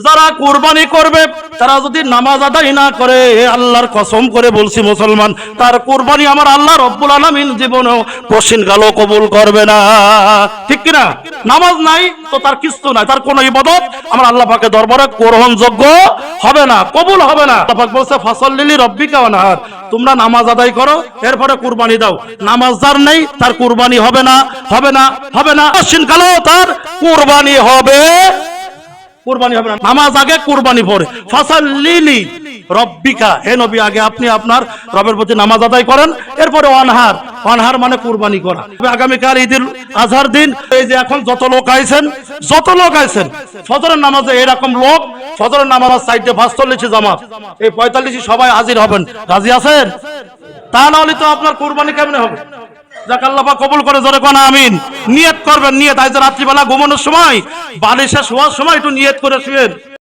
যারা কুরবানি করবে তারা যদি নামাজ আদায় না করে, আল্লাহর কসম করে বলছি মুসলমান, তার কুরবানি আমার আল্লাহ রব্বুল আলামিন জীবনেও কশিন গালো কবুল করবে না। ঠিক কিনা? নামাজ নাই তো তার কিছু নাই, তার কোনো ইবাদত আমার আল্লাহ পাকের দরবারে গ্রহণযোগ্য হবে না, কবুল হবে না। আল্লাহ পাক বলছে ফাসাল্লি রাব্বিকা ওয়ানহার, তোমরা নামাজ আদায় করো এরপরে কুরবানি দাও। নামাজ যার নেই তার কুরবানি হবে না, হবে না, হবে না। কশিন গালো তার কুরবানি হবে, কুরবানি হবে না। নামাজ আগে, কুরবানি পরে। ফাসাল্লি রব্বিকা, হে নবী আগে আপনি আপনার রবের প্রতি নামাজ আদায় করেন, এরপরে ওয়ানহার, ওয়ানহার মানে কুরবানি করা। আগামীকাল ঈদুল আজহার দিন এই যে এখন যত লোক আইছেন, যত লোক আইছেন ফজরের নামাজে, এরকম লোক ফজরের নামাজ সাইডে 45 জামাত, এই 45 সবাই হাজির হবেন। রাজি আছেন? তা না হলে তো আপনার কুরবানি কেমনে হবে? যাক আল্লাহ পাক কবুল করে, জোরে কোন আমিন। নিয়ত করবেন, নিয়ত। আজ রাত্রিবেলা ঘুমানোর সময়, বালিশে শোয়ার সময় একটু নিয়ত করে শুয়েন।